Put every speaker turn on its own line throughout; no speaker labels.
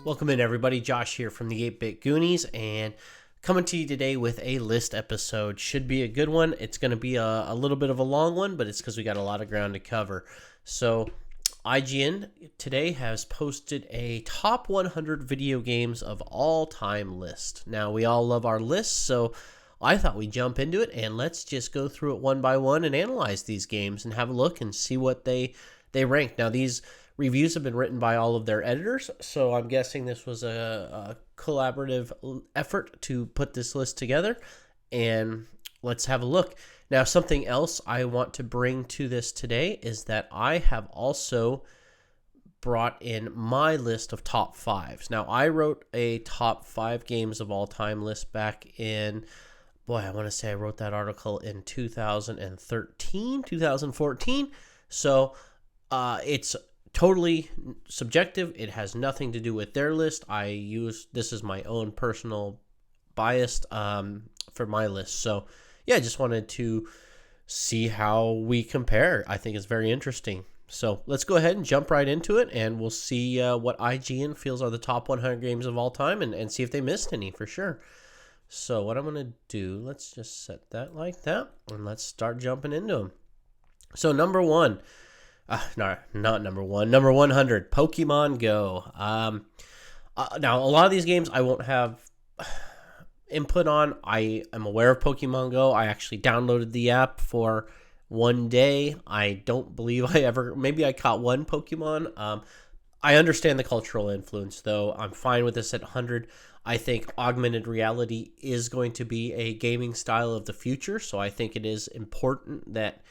Welcome in, everybody. Josh here from the 8-Bit Goonies, and coming to you today with a list episode. Should be a good one. It's going to be a little bit of a long one, but it's because we got a lot of ground to cover. So, IGN today has posted a top 100 video games of all time list. Now, we all love our lists, so I thought we'd jump into it, and let's just go through it one by one and analyze these games and have a look and see what they rank. Now, these reviews have been written by all of their editors, so I'm guessing this was a collaborative effort to put this list together, and let's have a look. Now, something else I want to bring to this today is that I have also brought in my list of top fives. Now, I wrote a top 5 games of all time list back in, I want to say I wrote that article in 2014, so it's totally subjective. It has nothing to do with their list. This is my own personal bias for my list. So yeah, I just wanted to see how we compare. I think it's very interesting. So let's go ahead and jump right into it, and we'll see what IGN feels are the top 100 games of all time, and see if they missed any for sure. So what I'm going to do, let's just set that like that, and let's start jumping into them. So number 1, no, not number 1. Number 100, Pokemon Go. Now, a lot of these games I won't have input on. I am aware of Pokemon Go. I actually downloaded the app for one day. I don't believe maybe I caught one Pokemon. I understand the cultural influence, though. I'm fine with this at 100. I think augmented reality is going to be a gaming style of the future, so I think it is important that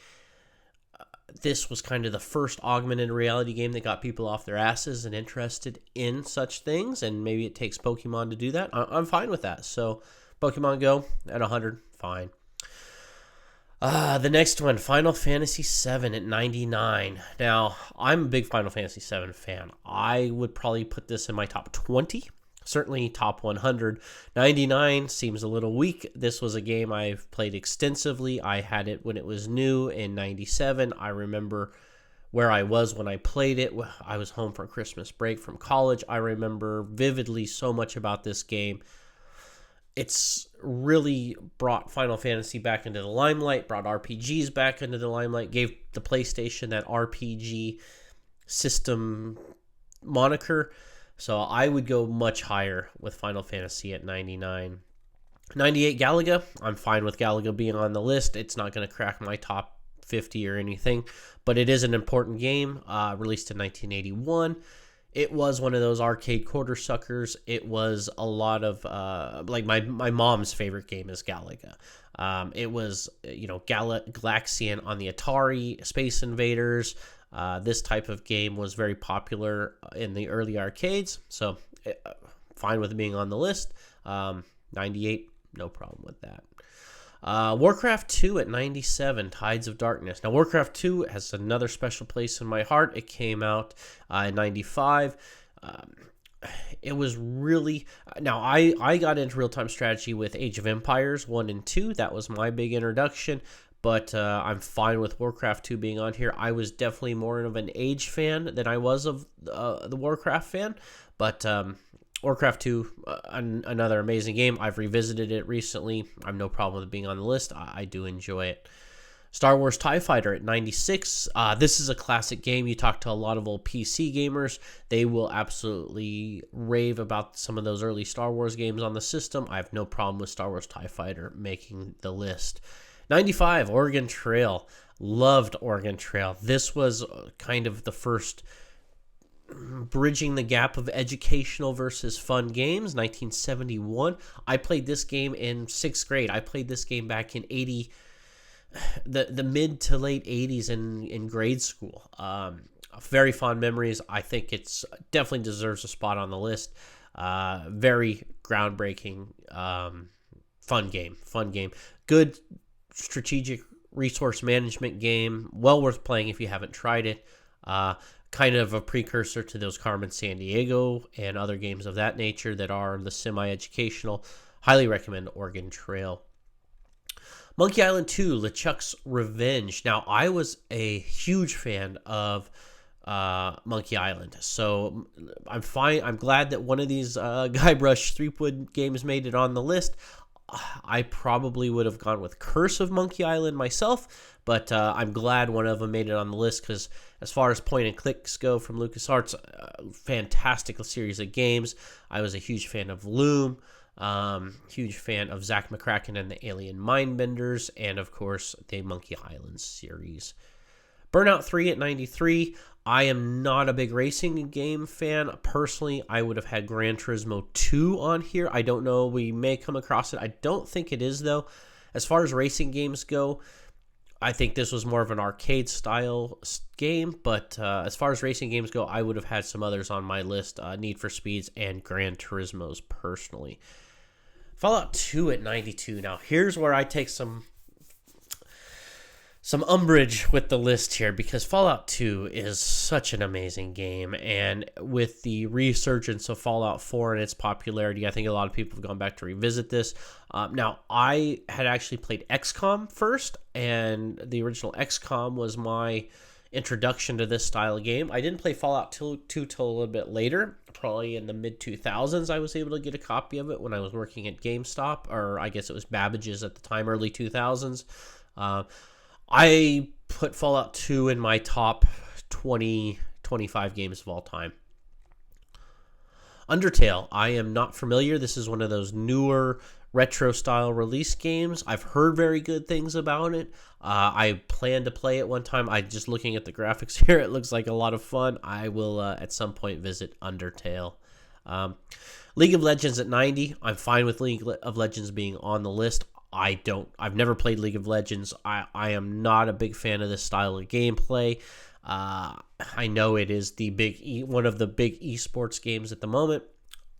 this was kind of the first augmented reality game that got people off their asses and interested in such things, and maybe it takes Pokemon to do that. I'm fine with that. So Pokemon Go at 100, fine. The next one, Final Fantasy VII at 99. Now, I'm a big Final Fantasy VII fan. I would probably put this in my top 20. Certainly top 100. 99 seems a little weak. This was a game I've played extensively. I had it when it was new in 97. I remember where I was when I played it. I was home for Christmas break from college. I remember vividly so much about this game. It's really brought Final Fantasy back into the limelight, brought RPGs back into the limelight, gave the PlayStation that RPG system moniker. So I would go much higher with Final Fantasy at 99. 98, Galaga. I'm fine with Galaga being on the list. It's not going to crack my top 50 or anything, but it is an important game, released in 1981. It was one of those arcade quarter suckers. It was a lot of, my mom's favorite game is Galaga. It was, Galaxian on the Atari, Space Invaders. This type of game was very popular in the early arcades, so fine with it being on the list. 98, no problem with that. Warcraft 2 at 97, Tides of Darkness. Now, Warcraft 2 has another special place in my heart. It came out in 95. It was really... Now, I got into real-time strategy with Age of Empires 1 and 2. That was my big introduction. But I'm fine with Warcraft 2 being on here. I was definitely more of an Age fan than I was of the Warcraft fan. But Warcraft 2, another amazing game. I've revisited it recently. I have no problem with it being on the list. I do enjoy it. Star Wars TIE Fighter at 96. This is a classic game. You talk to a lot of old PC gamers. They will absolutely rave about some of those early Star Wars games on the system. I have no problem with Star Wars TIE Fighter making the list. 95, Oregon Trail. Loved Oregon Trail. This was kind of the first bridging the gap of educational versus fun games. 1971. I played this game in 6th grade. I played this game back in the mid to late 80s in grade school. Very fond memories. I think it's definitely deserves a spot on the list. Very groundbreaking, fun game. Good strategic resource management game, well worth playing if you haven't tried it. Kind of a precursor to those Carmen Sandiego and other games of that nature that are the semi-educational. Highly recommend Oregon Trail. Monkey Island 2, LeChuck's Revenge. Now, I was a huge fan of Monkey Island. So I'm fine. I'm glad that one of these Guybrush Threepwood games made it on the list. I probably would have gone with Curse of Monkey Island myself, but I'm glad one of them made it on the list because as far as point and clicks go from LucasArts, fantastic series of games. I was a huge fan of Loom, huge fan of Zach McCracken and the Alien Mindbenders, and of course the Monkey Island series. Burnout 3 at 93. I am not a big racing game fan. Personally, I would have had Gran Turismo 2 on here. I don't know. We may come across it. I don't think it is, though. As far as racing games go, I think this was more of an arcade-style game. But as far as racing games go, I would have had some others on my list. Need for Speeds and Gran Turismos, personally. Fallout 2 at 92. Now, here's where I take some umbrage with the list here because Fallout 2 is such an amazing game, and with the resurgence of Fallout 4 and its popularity, I think a lot of people have gone back to revisit this. Now, I had actually played XCOM first, and the original XCOM was my introduction to this style of game. I didn't play Fallout 2 till a little bit later, probably in the mid-2000s. I was able to get a copy of it when I was working at GameStop, or I guess it was Babbage's at the time, early 2000s. I put Fallout 2 in my top 20, 25 games of all time. Undertale, I am not familiar. This is one of those newer retro-style release games. I've heard very good things about it. I plan to play it one time. Just looking at the graphics here, it looks like a lot of fun. I will, at some point, visit Undertale. League of Legends at 90. I'm fine with League of Legends being on the list. I've never played League of Legends. I am not a big fan of this style of gameplay. I know it is one of the big esports games at the moment.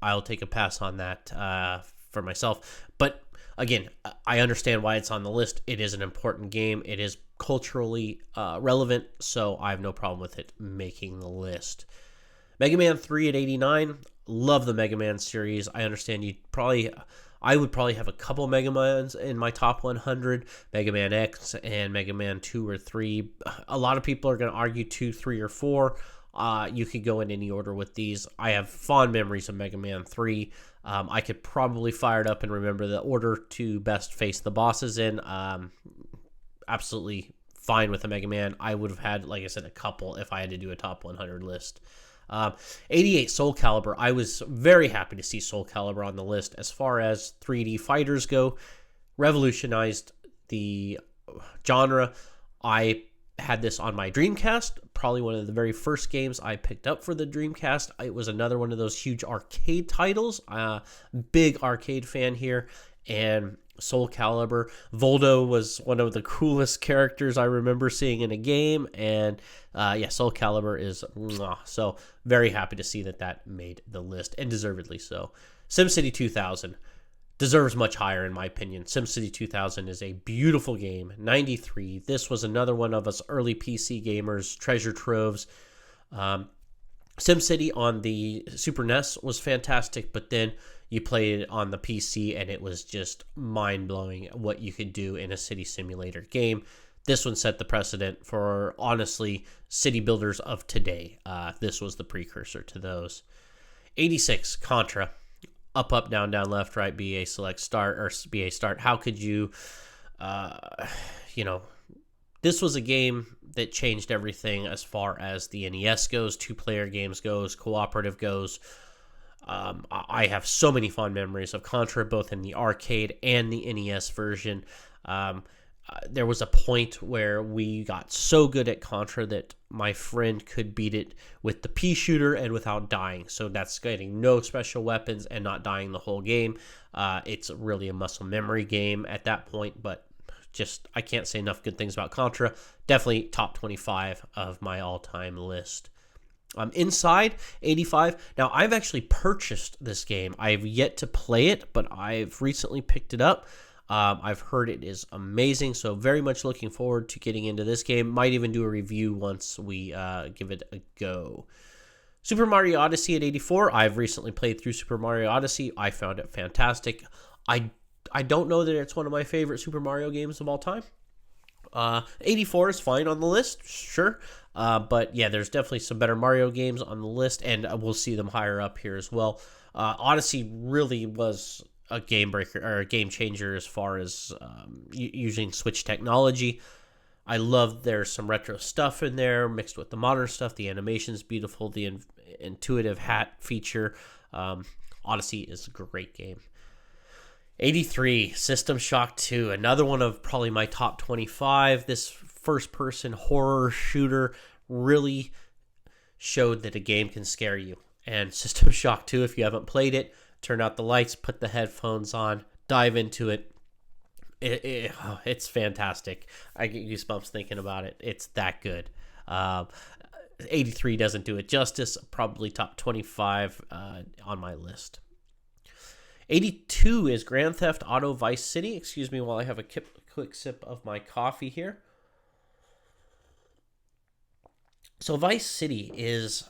I'll take a pass on that for myself. But again, I understand why it's on the list. It is an important game. It is culturally relevant, so I have no problem with it making the list. Mega Man 3 at 89. Love the Mega Man series. I understand I would probably have a couple Mega Mans in my top 100, Mega Man X and Mega Man 2 or 3. A lot of people are going to argue 2, 3, or 4. You could go in any order with these. I have fond memories of Mega Man 3. I could probably fire it up and remember the order to best face the bosses in. Absolutely fine with a Mega Man. I would have had, like I said, a couple if I had to do a top 100 list. 88 Soul Calibur. I was very happy to see Soul Calibur on the list. As far as 3D fighters go, revolutionized the genre. I had this on my Dreamcast, probably one of the very first games I picked up for the Dreamcast. It was another one of those huge arcade titles. Big arcade fan here. And Soul Calibur. Voldo was one of the coolest characters I remember seeing in a game, and Soul Calibur is so very happy to see that made the list, and deservedly so. SimCity 2000 deserves much higher in my opinion. SimCity 2000 is a beautiful game. 93. This was another one of us early PC gamers' treasure troves. SimCity on the Super NES was fantastic, but then you played it on the PC and it was just mind-blowing what you could do in a city simulator game. This one set the precedent for, honestly, city builders of today. This was the precursor to those. 86, Contra. Up, up, down, down, left, right, BA, select, start, or BA, start. How could you, this was a game that changed everything as far as the NES goes, two-player games goes, cooperative goes. I have so many fond memories of Contra, both in the arcade and the NES version. There was a point where we got so good at Contra that my friend could beat it with the pea shooter and without dying. So that's getting no special weapons and not dying the whole game. It's really a muscle memory game at that point, but just I can't say enough good things about Contra. Definitely top 25 of my all-time list. Inside 85. Now, I've actually purchased this game. I've yet to play it, but I've recently picked it up. I've heard it is amazing, so very much looking forward to getting into this game. Might even do a review once we give it a go. Super Mario Odyssey at 84. I've recently played through Super Mario Odyssey. I found it fantastic. I don't know that it's one of my favorite Super Mario games of all time. 84 is fine on the list, sure. But yeah, there's definitely some better Mario games on the list, and we'll see them higher up here as well. Odyssey really was a game breaker or a game changer as far as using Switch technology. I love there's some retro stuff in there mixed with the modern stuff. The animation's beautiful. The intuitive hat feature. Odyssey is a great game. 83, System Shock 2, another one of probably my top 25. This first-person horror shooter really showed that a game can scare you. And System Shock 2, if you haven't played it, turn out the lights, put the headphones on, dive into it. It's fantastic. I get goosebumps thinking about it. It's that good. 83 doesn't do it justice. Probably top 25 on my list. 82 is Grand Theft Auto Vice City. Excuse me while I have a quick sip of my coffee here. So Vice City is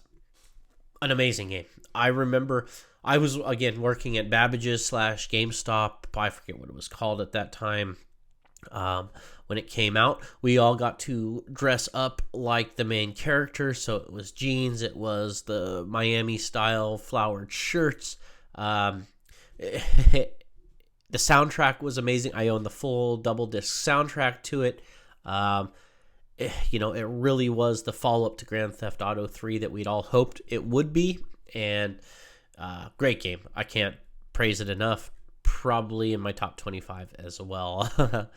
an amazing game. I remember I was, again, working at Babbage's / GameStop. I forget what it was called at that time. When it came out, we all got to dress up like the main character. So it was jeans. It was the Miami-style flowered shirts. The soundtrack was amazing. I own the full double disc soundtrack to it. It really was the follow-up to Grand Theft Auto 3 that we'd all hoped it would be. And great game. I can't praise it enough. Probably in my top 25 as well.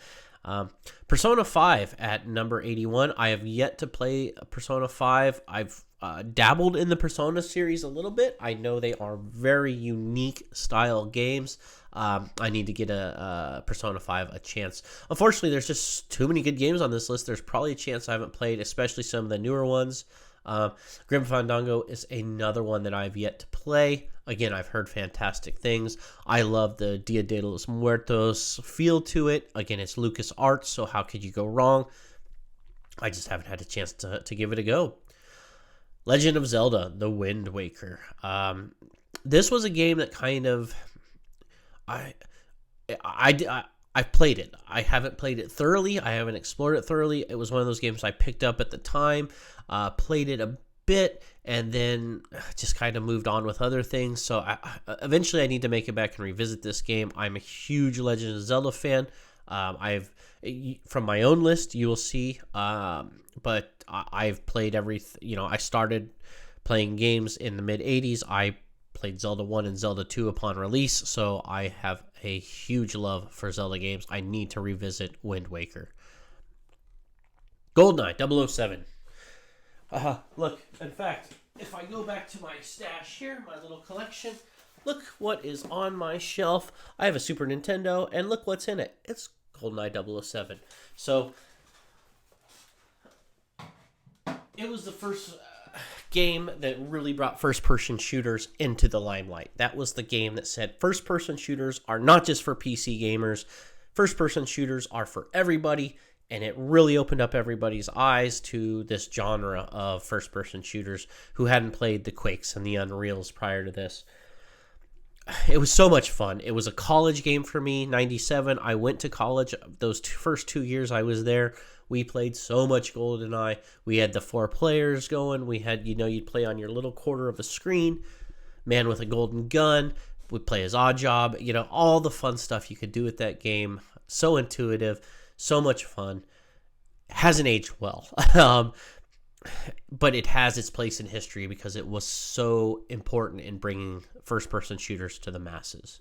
Persona 5 at number 81. I have yet to play Persona 5. I've dabbled in the Persona series a little bit. I know they are very unique style games. I need to get a Persona 5 a chance. Unfortunately, there's just too many good games on this list. There's probably a chance I haven't played, especially some of the newer ones. Grim Fandango is another one that I've yet to play. Again, I've heard fantastic things. I love the Dia de los Muertos feel to it. Again, it's LucasArts, so how could you go wrong? I just haven't had a chance to give it a go. Legend of Zelda, The Wind Waker. This was a game that kind of... I've played it. I haven't played it thoroughly. I haven't explored it thoroughly. It was one of those games I picked up at the time, played it a bit, and then just kind of moved on with other things. So eventually I need to make it back and revisit this game. I'm a huge Legend of Zelda fan. From my own list, you will see, but I've played everything. I started playing games in the mid-'80s. I played Zelda 1 and Zelda 2 upon release, so I have a huge love for Zelda games. I need to revisit Wind Waker. GoldenEye 007. Look, in fact, if I go back to my stash here, my little collection, look what is on my shelf. I have a Super Nintendo, and look what's in it. It's GoldenEye 007. So, it was the first game that really brought first-person shooters into the limelight. That was the game that said first-person shooters are not just for PC gamers. First-person shooters are for everybody, and it really opened up everybody's eyes to this genre of first-person shooters who hadn't played the Quakes and the Unreals prior to this. It was so much fun. It was a college game for me, 97. I went to college those first 2 years I was there. We played so much GoldenEye. We had the 4 players going. We had, you'd play on your little quarter of a screen. Man with a golden gun would play his odd job. All the fun stuff you could do with that game. So intuitive, so much fun. Hasn't aged well. But it has its place in history because it was so important in bringing first-person shooters to the masses.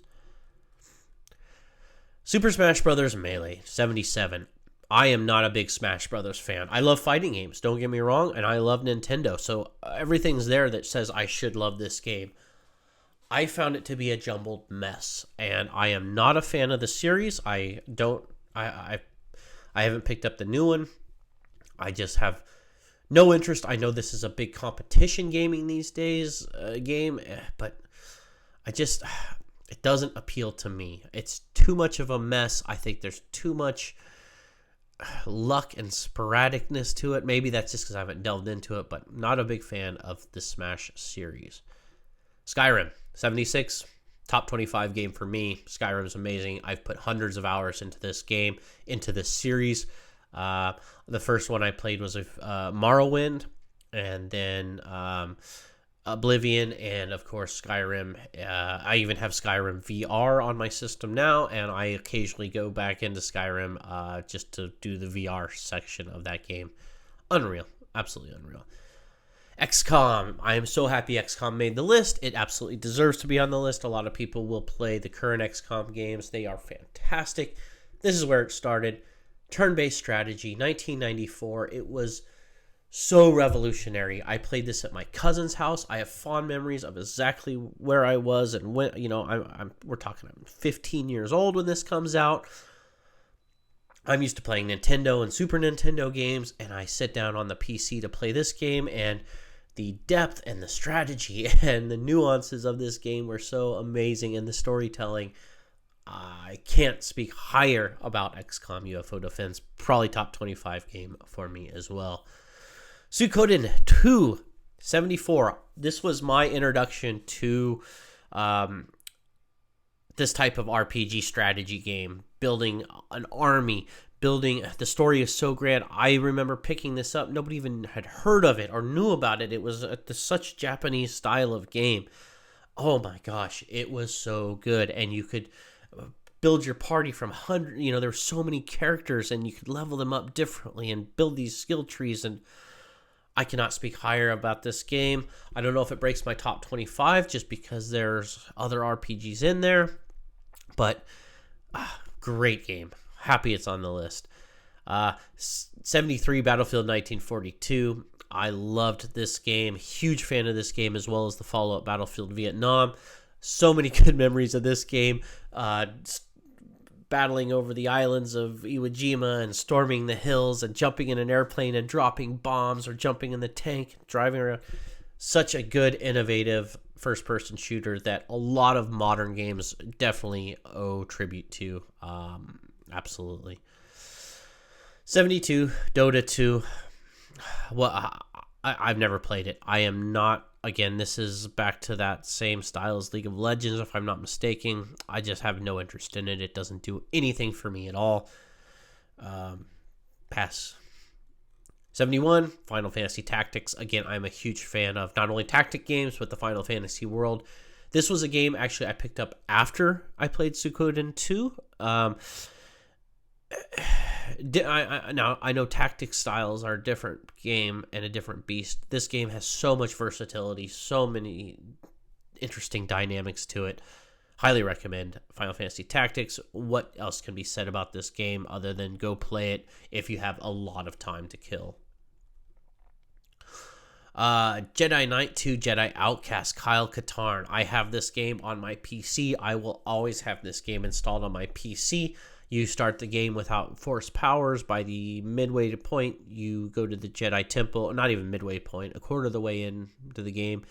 Super Smash Bros. Melee, 77. I am not a big Smash Brothers fan. I love fighting games, don't get me wrong, and I love Nintendo, so everything's there that says I should love this game. I found it to be a jumbled mess, and I am not a fan of the series. I haven't picked up the new one. I just have no interest. I know this is a big competition gaming these days game, but it doesn't appeal to me. It's too much of a mess. I think there's too much luck and sporadicness to it. Maybe that's just because I haven't delved into it, but not a big fan of the Smash series. Skyrim, 76, top 25 game for me. Skyrim's amazing. I've put hundreds of hours into this game, into this series. The first one I played was Morrowind, and then Oblivion, and of course Skyrim. I even have Skyrim VR on my system now, and I occasionally go back into Skyrim just to do the VR section of that game. Unreal. Absolutely unreal. XCOM. I am so happy XCOM made the list. It absolutely deserves to be on the list. A lot of people will play the current XCOM games. They are fantastic. This is where it started. Turn-based strategy, 1994. It was so revolutionary. I played this at my cousin's house. I have fond memories of exactly where I was and when. We're talking, I'm 15 years old when this comes out. I'm used to playing Nintendo and Super Nintendo games, and I sit down on the PC to play this game, and the depth and the strategy and the nuances of this game were so amazing, and the storytelling. I can't speak higher about XCOM UFO Defense. Probably top 25 game for me as well. Suikoden 2, 74. This was my introduction to this type of RPG strategy game. Building an army. The story is so grand. I remember picking this up. Nobody even had heard of it or knew about it. It was such Japanese style of game. Oh my gosh, it was so good. And you could build your party from there were so many characters, and you could level them up differently and build these skill trees, and I cannot speak higher about this game. I don't know if it breaks my top 25 just because there's other RPGs in there, but great game. Happy it's on the list. 73 Battlefield 1942. I loved this game. Huge fan of this game, as well as the follow-up Battlefield Vietnam. So many good memories of this game. Battling over the islands of Iwo Jima and storming the hills and jumping in an airplane and dropping bombs or jumping in the tank, driving around. Such a good, innovative first-person shooter that a lot of modern games definitely owe tribute to. Absolutely. 72, Dota 2. Well, I've never played it. I am not. Again, this is back to that same style as League of Legends, if I'm not mistaken. I just have no interest in it. It doesn't do anything for me at all. Pass. 71, Final Fantasy Tactics. Again, I'm a huge fan of not only tactic games, but the Final Fantasy world. This was a game, actually, I picked up after I played Suikoden 2. Now, I know tactic styles are a different game and a different beast. This game has so much versatility, so many interesting dynamics to it. Highly recommend Final Fantasy Tactics. What else can be said about this game other than go play it if you have a lot of time to kill? Jedi Knight 2, Jedi Outcast, Kyle Katarn. I have this game on my PC. I will always have this game installed on my PC. You start the game without force powers. By the midway point, you go to the Jedi Temple. Not even midway point, a quarter of the way into the game.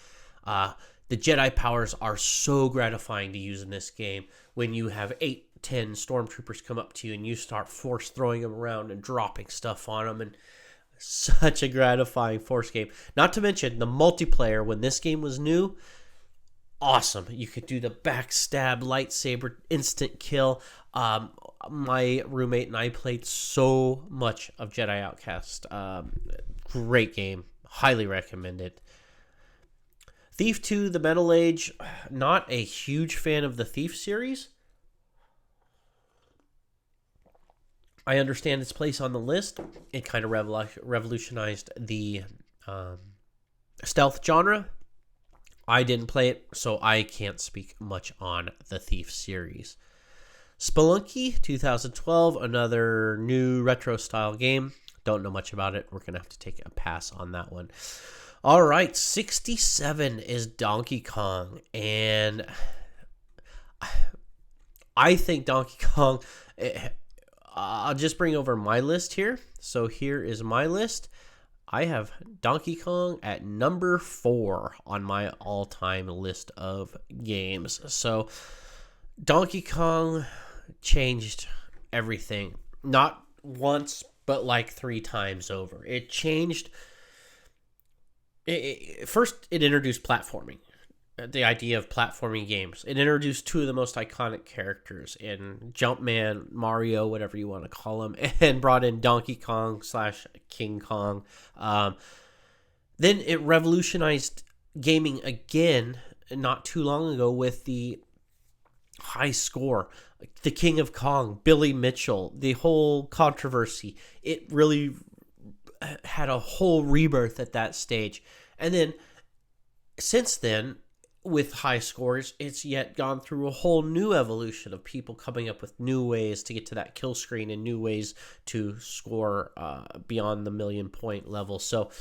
The Jedi powers are so gratifying to use in this game. When you have 8-10 stormtroopers come up to you and you start force throwing them around and dropping stuff on them. And such a gratifying force game. Not to mention the multiplayer when this game was new. Awesome. You could do the backstab, lightsaber, instant kill. My roommate and I played so much of Jedi Outcast. Great game. Highly recommend it. Thief 2, The Metal Age. Not a huge fan of the Thief series. I understand its place on the list. It kind of revolutionized the stealth genre. I didn't play it, so I can't speak much on the Thief series. Spelunky 2012, another new retro-style game. Don't know much about it. We're going to have to take a pass on that one. All right, 67 is Donkey Kong, and I think Donkey Kong... I'll just bring over my list here. So here is my list. I have Donkey Kong at number 4 on my all-time list of games. So Donkey Kong changed everything. Not once, but like 3 times over. It changed... First, it introduced platforming. the idea of platforming games. It introduced two of the most iconic characters in Jumpman, Mario, whatever you want to call him, and brought in Donkey Kong slash King Kong. Then it revolutionized gaming again not too long ago with the high score, the King of Kong, Billy Mitchell, the whole controversy. It really had a whole rebirth at that stage. And then since then, with high scores, it's yet gone through a whole new evolution of people coming up with new ways to get to that kill screen and new ways to score beyond the 1,000,000-point level. So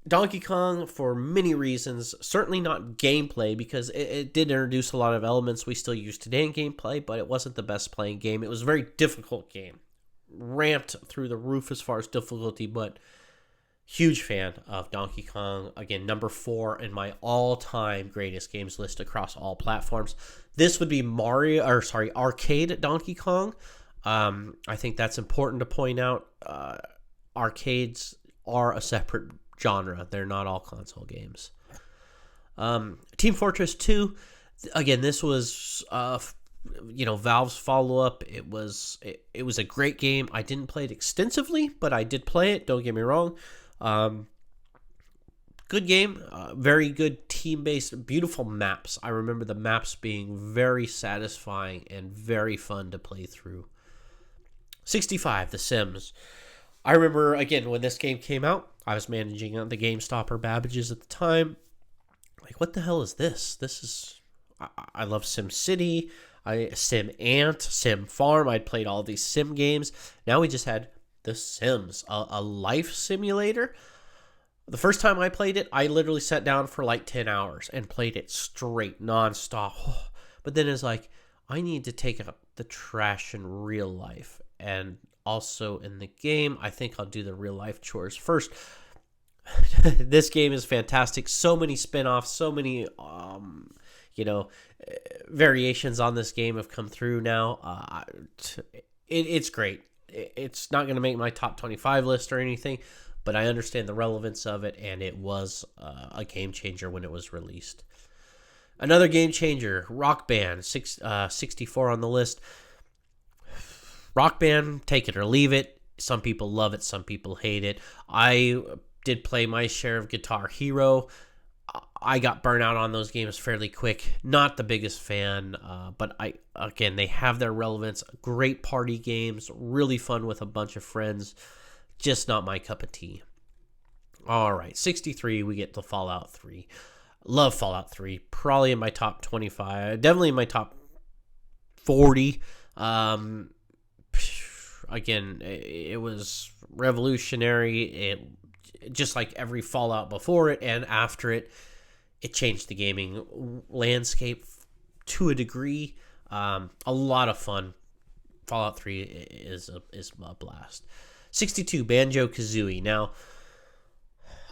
Donkey Kong, for many reasons, certainly not gameplay, because it did introduce a lot of elements we still use today in gameplay, but it wasn't the best playing game. It was a very difficult game, ramped through the roof as far as difficulty, but huge fan of Donkey Kong. Again, number 4 in my all-time greatest games list across all platforms. This would be arcade Donkey Kong. I think that's important to point out. Arcades are a separate genre. They're not all console games. Team Fortress 2. Again, this was Valve's follow-up. It was a great game. I didn't play it extensively, but I did play it. Don't get me wrong. Good game, very good team-based, beautiful maps. I remember the maps being very satisfying and very fun to play through. 65, The Sims. I remember, again, when this game came out, I was managing the GameStop or Babbage's at the time. Like, what the hell is this? I love Sim City, Sim Ant, Sim Farm. I'd played all these Sim games. Now we just had The Sims, a life simulator. The first time I played it, I literally sat down for like 10 hours and played it straight, nonstop. But then it's like, I need to take out the trash in real life. And also in the game, I think I'll do the real life chores first. This game is fantastic. So many spin-offs, so many, variations on this game have come through now. It's great. It's not going to make my top 25 list or anything, but I understand the relevance of it, and it was a game changer when it was released. Another game changer, Rock Band, 64 on the list. Rock Band, take it or leave it. Some people love it, some people hate it. I did play my share of Guitar Hero. I got burnt out on those games fairly quick. Not the biggest fan, but they have their relevance. Great party games, really fun with a bunch of friends. Just not my cup of tea. All right, 63, we get to Fallout 3. Love Fallout 3. Probably in my top 25. Definitely in my top 40. Again, it was revolutionary. It just like every Fallout before it and after it. It changed the gaming landscape to a degree. A lot of fun. Fallout 3 is a blast. 62, Banjo-Kazooie. Now,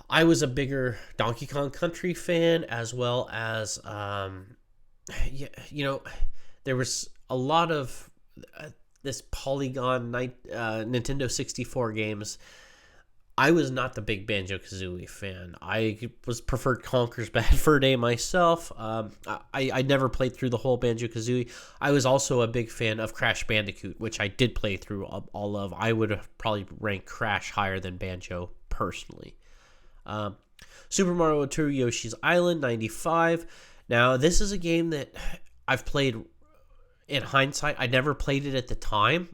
I was a bigger Donkey Kong Country fan, as well as, there was a lot of this Polygon Nintendo 64 games. I was not the big Banjo-Kazooie fan. I was preferred Conker's Bad Fur Day myself. I never played through the whole Banjo-Kazooie. I was also a big fan of Crash Bandicoot, which I did play through all of. I would have probably ranked Crash higher than Banjo, personally. Super Mario 2 Yoshi's Island, 95. Now, this is a game that I've played in hindsight. I never played it at the time.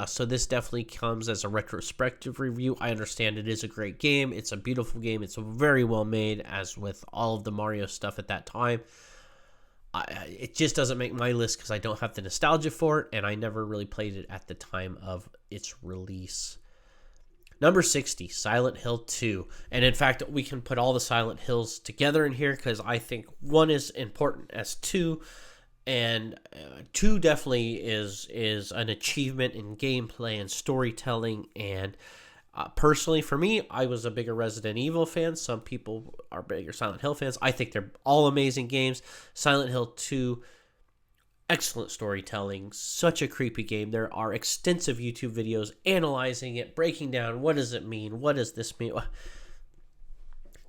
So this definitely comes as a retrospective review. I understand it is a great game. It's a beautiful game. It's very well made, as with all of the Mario stuff at that time. It just doesn't make my list because I don't have the nostalgia for it, and I never really played it at the time of its release. Number 60, Silent Hill 2. And in fact, we can put all the Silent Hills together in here because I think one is important as 2. And 2 definitely is an achievement in gameplay and storytelling. And personally, for me, I was a bigger Resident Evil fan. Some people are bigger Silent Hill fans. I think they're all amazing games. Silent Hill 2, excellent storytelling. Such a creepy game. There are extensive YouTube videos analyzing it, breaking down what does it mean, what does this mean.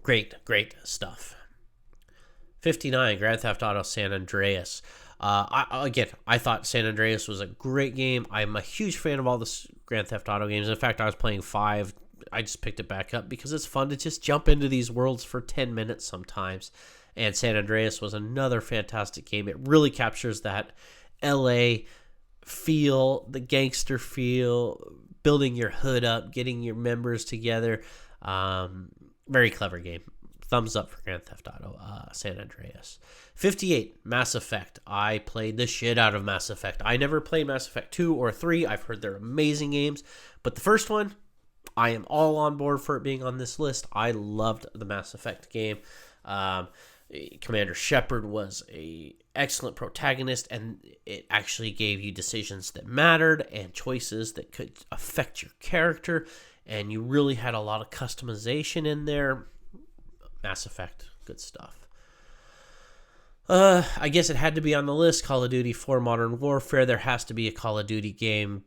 Great stuff. 59, Grand Theft Auto San Andreas. I thought San Andreas was a great game. I'm a huge fan of all the Grand Theft Auto games. In fact, I was playing 5. I just picked it back up because it's fun to just jump into these worlds for 10 minutes sometimes. And San Andreas was another fantastic game. It really captures that LA feel, the gangster feel, building your hood up, getting your members together. Very clever game. Thumbs up for Grand Theft Auto San Andreas. 58, Mass Effect. I played the shit out of Mass Effect. I never played Mass Effect 2 or 3. I've heard they're amazing games. But the first one, I am all on board for it being on this list. I loved the Mass Effect game. Commander Shepard was a excellent protagonist, and it actually gave you decisions that mattered and choices that could affect your character, and you really had a lot of customization in there. Mass Effect, good stuff. I guess it had to be on the list. Call of Duty 4 Modern Warfare. There has to be a Call of Duty game,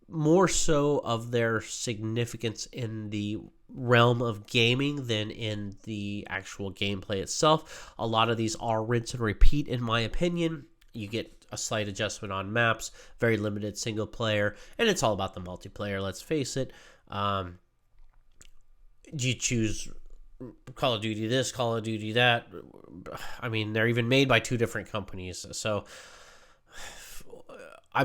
more so of their significance in the realm of gaming than in the actual gameplay itself. A lot of these are rinse and repeat, in my opinion. You get a slight adjustment on maps, very limited single player, and it's all about the multiplayer, let's face it. You choose Call of Duty this, Call of Duty that. I mean, they're even made by 2 different companies. So I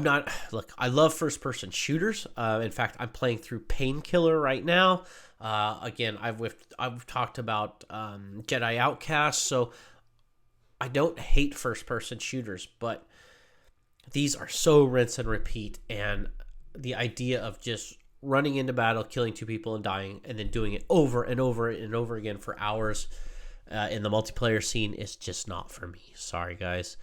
love first-person shooters. In fact, I'm playing through Painkiller right now. Again, I've talked about Jedi Outcast, so I don't hate first-person shooters, but these are so rinse and repeat, and the idea of just running into battle, killing 2 people and dying, and then doing it over and over and over again for hours in the multiplayer scene is just not for me. Sorry, guys.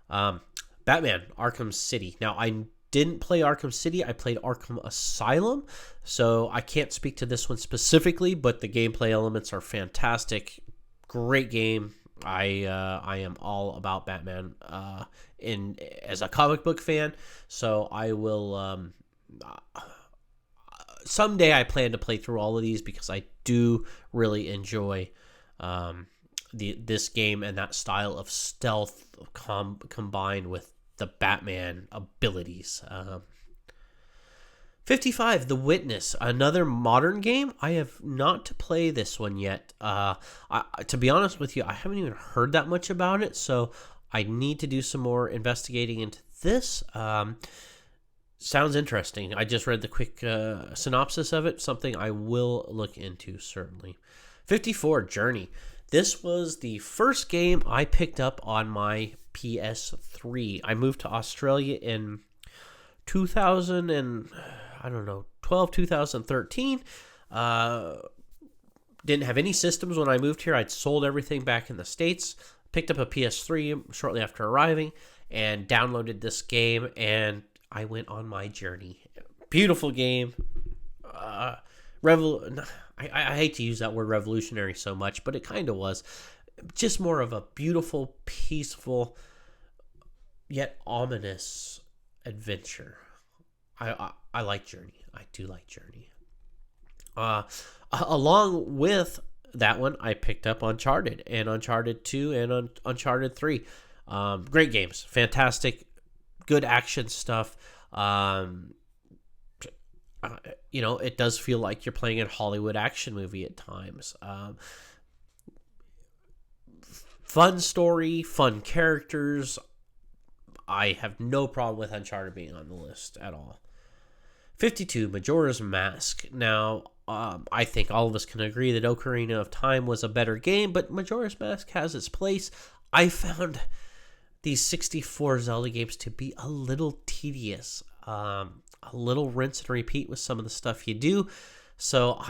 Batman, Arkham City. Now, I didn't play Arkham City. I played Arkham Asylum, so I can't speak to this one specifically, but the gameplay elements are fantastic. Great game. I am all about Batman as a comic book fan, so I will someday I plan to play through all of these because I do really enjoy this game and that style of stealth combined with the Batman abilities. 55, The Witness, another modern game. I have not to play this one yet. To be honest with you, I haven't even heard that much about it, so I need to do some more investigating into this. Sounds interesting. I just read the quick synopsis of it, something I will look into, certainly. 54, Journey. This was the first game I picked up on my PS3. I moved to Australia in 2012, 2013. Didn't have any systems when I moved here. I'd sold everything back in the States. Picked up a PS3 shortly after arriving and downloaded this game, and I went on my journey. Beautiful game. I hate to use that word revolutionary so much, but it kind of was. Just more of a beautiful, peaceful, yet ominous adventure. I like Journey. I do like Journey. Along with that one, I picked up Uncharted and Uncharted 2 and Uncharted 3. Great games. Fantastic. Good action stuff. It does feel like you're playing a Hollywood action movie at times. Fun story, fun characters. I have no problem with Uncharted being on the list at all. 52, Majora's Mask. Now, I think all of us can agree that Ocarina of Time was a better game, but Majora's Mask has its place. I found these 64 Zelda games to be a little tedious, a little rinse and repeat with some of the stuff you do. So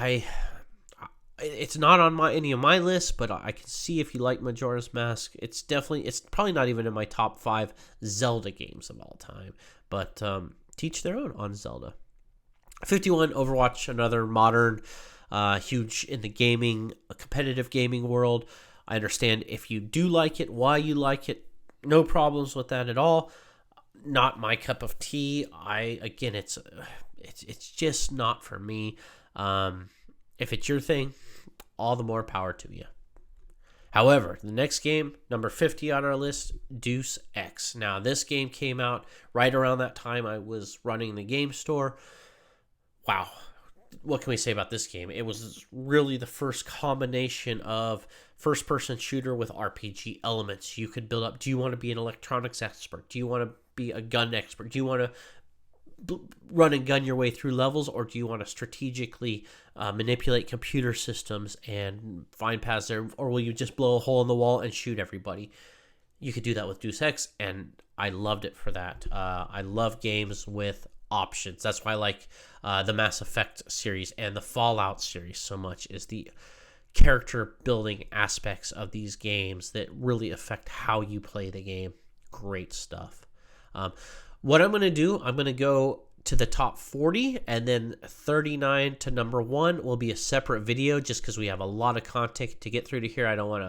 it's not on any of my lists, but I can see if you like Majora's Mask. It's probably not even in my top 5 Zelda games of all time, but teach their own on Zelda. 51, Overwatch, another modern, huge in the competitive gaming world. I understand if you do like it, why you like it. No problems with that at all. Not my cup of tea. It's just not for me. If it's your thing, all the more power to you. However, the next game, number 50 on our list, Deus Ex. Now, this game came out right around that time I was running the game store. Wow. What can we say about this game? It was really the first combination of first-person shooter with RPG elements. You could build up. Do you want to be an electronics expert? Do you want to be a gun expert? Do you want to run and gun your way through levels, or do you want to strategically manipulate computer systems and find paths there, or will you just blow a hole in the wall and shoot everybody? You could do that with Deus Ex, and I loved it for that. I love games with options. That's why I like the Mass Effect series and the Fallout series so much, is the character building aspects of these games that really affect how you play the game. Great stuff. What I'm going to do, I'm going to go to the top 40, and then 39 to number 1 will be a separate video, just because we have a lot of content to get through to here. I want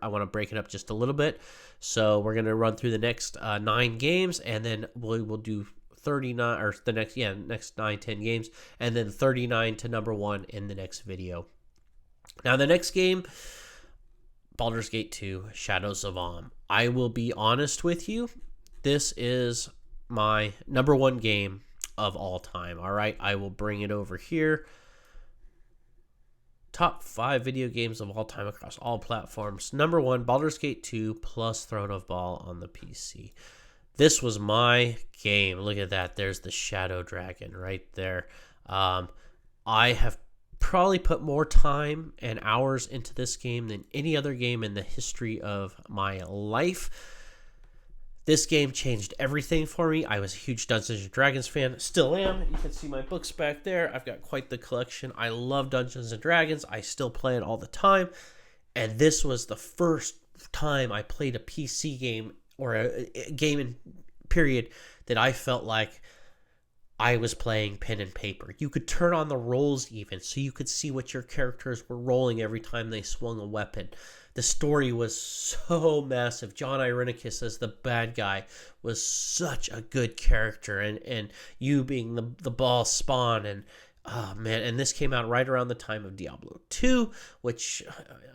to break it up just a little bit. So we're going to run through the next 9 games, and then we will do 39, or the next 9-10 games, and then 39 to number 1 in the next video. Now the next game, Baldur's Gate 2 Shadows of Amn. I will be honest with you, this is my number 1 game of all time. All right, I will bring it over here. Top 5 video games of all time across all platforms. Number 1, Baldur's Gate 2 plus Throne of Ball on the PC. This was my game. Look at that. There's the Shadow Dragon right there. I have probably put more time and hours into this game than any other game in the history of my life. This game changed everything for me. I was a huge Dungeons & Dragons fan. Still am. You can see my books back there. I've got quite the collection. I love Dungeons & Dragons. I still play it all the time. And this was the first time I played a PC game, or a game in period, that I felt like I was playing pen and paper. You could turn on the rolls even, so you could see what your characters were rolling every time they swung a weapon. The story was so massive. John Irenicus as the bad guy was such a good character, and you being the boss Spawn, and oh man, and this came out right around the time of Diablo 2, which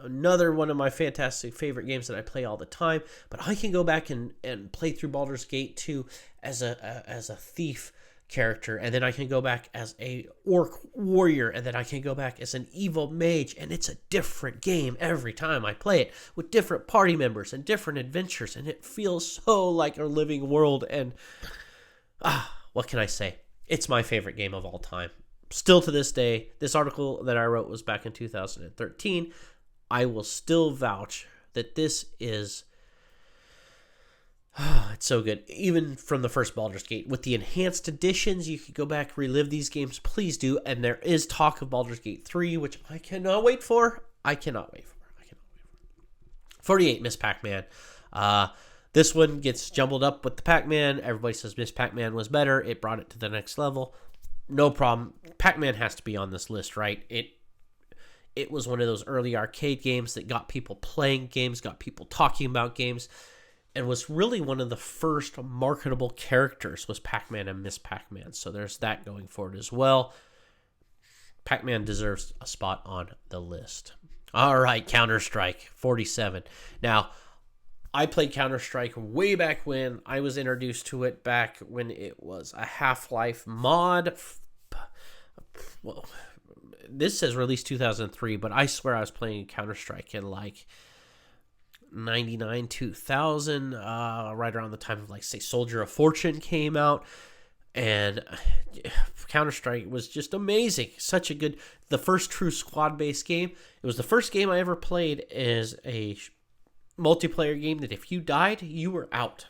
another one of my fantastic favorite games that I play all the time. But I can go back and play through Baldur's Gate 2 as a thief character, and then I can go back as a orc warrior, and then I can go back as an evil mage, and it's a different game every time I play it, with different party members and different adventures, and it feels so like a living world. And what can I say? It's my favorite game of all time. Still to this day, this article that I wrote was back in 2013. I will still vouch that this is it's so good. Even from the first Baldur's Gate. With the enhanced editions, you could go back, relive these games. Please do. And there is talk of Baldur's Gate 3, which I cannot wait for. 48, Miss Pac-Man. This one gets jumbled up with the Pac-Man. Everybody says Miss Pac-Man was better. It brought it to the next level. No problem. Pac-Man has to be on this list, right? It was one of those early arcade games that got people playing games, got people talking about games, and was really one of the first marketable characters was Pac-Man and Miss Pac-Man. So there's that going forward as well. Pac-Man deserves a spot on the list. All right, Counter-Strike 47. Now, I played Counter-Strike way back when. I was introduced to it back when it was a Half-Life mod. Well, this says released 2003, but I swear I was playing Counter-Strike in like 99, 2000, right around the time of, like, say, Soldier of Fortune came out. And Counter-Strike was just amazing. Such a good, the first true squad-based game. It was the first game I ever played as a multiplayer game that if you died, you were out.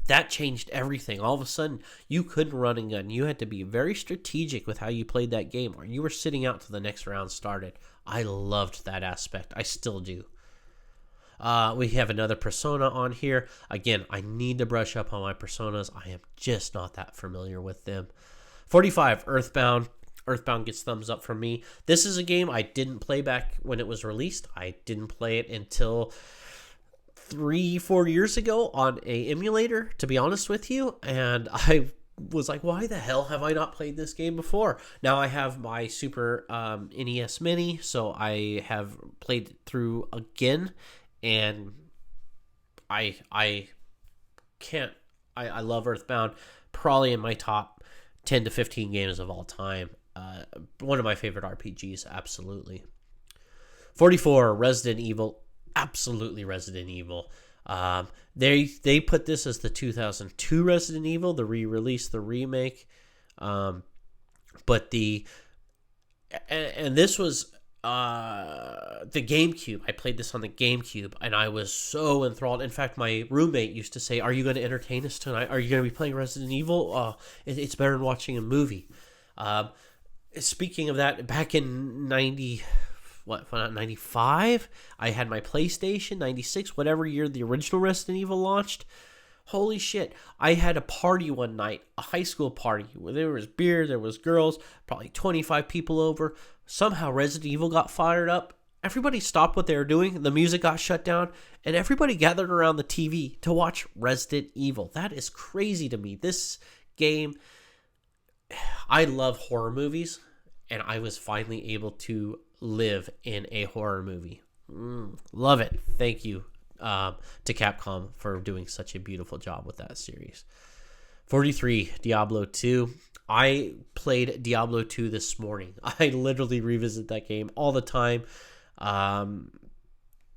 That changed everything. All of a sudden, you couldn't run and gun. You had to be very strategic with how you played that game, or you were sitting out till the next round started. I loved that aspect. I still do. We have another Persona on here. Again, I need to brush up on my Personas. I am just not that familiar with them. 45, Earthbound. Earthbound gets thumbs up from me. This is a game I didn't play back when it was released. I didn't play it until 3-4 years ago on a emulator, to be honest with you. And I was like, why the hell have I not played this game before? Now I have my Super NES Mini, so I have played it through again, and I can't. I love Earthbound, probably in my top 10 to 15 games of all time. One of my favorite RPGs, absolutely. 44, Resident Evil, absolutely Resident Evil. They put this as the 2002 Resident Evil, the re-release, the remake. But this was the GameCube. I played this on the GameCube, and I was so enthralled. In fact, my roommate used to say, "Are you going to entertain us tonight? Are you going to be playing Resident Evil? It's better than watching a movie." Speaking of that, back in 95, I had my PlayStation, 96, whatever year the original Resident Evil launched. Holy shit. I had a party one night, a high school party, where there was beer, there was girls, probably 25 people over. Somehow Resident Evil got fired up. Everybody stopped what they were doing, the music got shut down, and everybody gathered around the TV to watch Resident Evil. That is crazy to me. This game, I love horror movies, and I was finally able to live in a horror movie. Love it. Thank you to Capcom for doing such a beautiful job with that series. 43, Diablo 2. I played Diablo 2 this morning. I literally revisit that game all the time.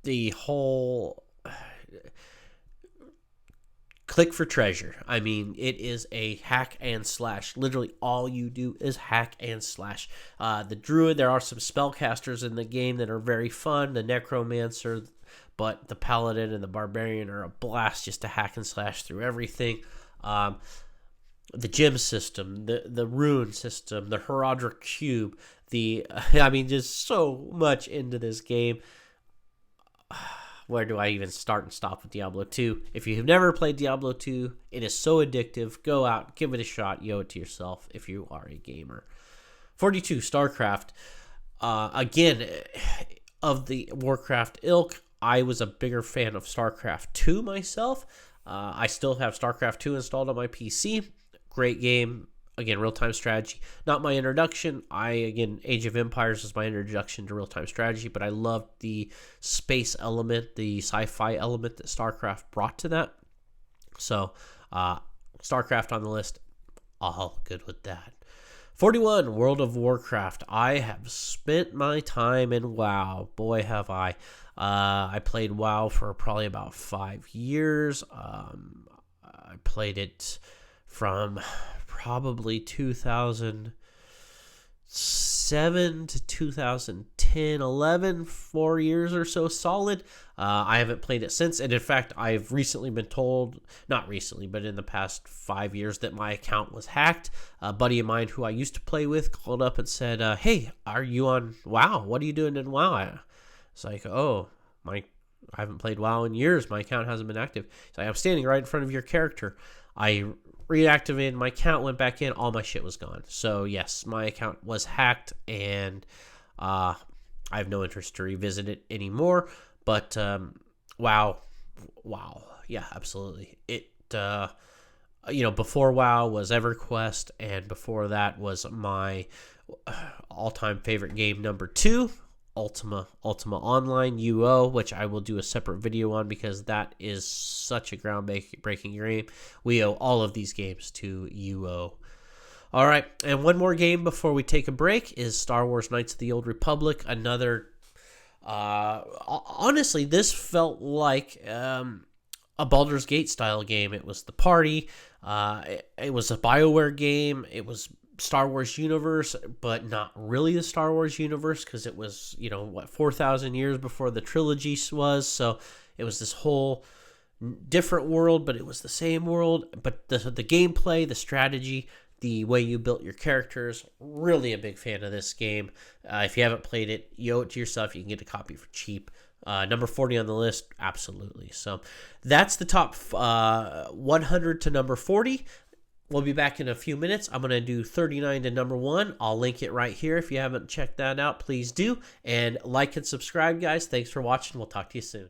The whole click for treasure. I mean, it is a hack and slash. Literally all you do is hack and slash. The druid, there are some spellcasters in the game that are very fun. The necromancer, but the paladin and the barbarian are a blast just to hack and slash through everything. The gem system, the rune system, the Herodric cube, just so much into this game. Where do I even start and stop with Diablo 2? If you have never played Diablo 2, it is so addictive. Go out, give it a shot, you owe it to yourself if you are a gamer. 42, StarCraft. Again, of the Warcraft ilk, I was a bigger fan of StarCraft 2 myself. I still have StarCraft 2 installed on my PC. Great game. Again, real-time strategy. Not my introduction. Age of Empires is my introduction to real-time strategy, but I loved the space element, the sci-fi element that StarCraft brought to that. So, StarCraft on the list. All good with that. 41, World of Warcraft. I have spent my time in WoW. Boy, have I. I played WoW for probably about 5 years. I played it from probably 2007 to 2010, 11, 4 years or so solid. I haven't played it since, and in fact, I've recently been told, not recently, but in the past 5 years, that my account was hacked. A buddy of mine who I used to play with called up and said, hey, are you on WoW? What are you doing in WoW? It's like, I haven't played WoW in years. My account hasn't been active. It's like, I'm standing right in front of your character. I reactivated my account, went back in, all my shit was gone. So yes, my account was hacked, and I have no interest to revisit it anymore. But WoW, yeah, absolutely. It before WoW was EverQuest, and before that was my all-time favorite game number 2, Ultima Online UO, which I will do a separate video on because that is such a groundbreaking game. We owe all of these games to UO. All right, and one more game before we take a break is Star Wars Knights of the Old Republic. Another, honestly, this felt like a Baldur's Gate style game. It was the party. It was a BioWare game. It was Star Wars universe, but not really the Star Wars universe because it was, 4,000 years before the trilogy was. So it was this whole different world, but it was the same world. But the gameplay, the strategy, the way you built your characters, really a big fan of this game. If you haven't played it, you owe it to yourself. You can get a copy for cheap. Number 40 on the list, absolutely. So that's the top 100 to number 40. We'll be back in a few minutes. I'm going to do 39 to number 1. I'll link it right here. If you haven't checked that out, please do. And like and subscribe, guys. Thanks for watching. We'll talk to you soon.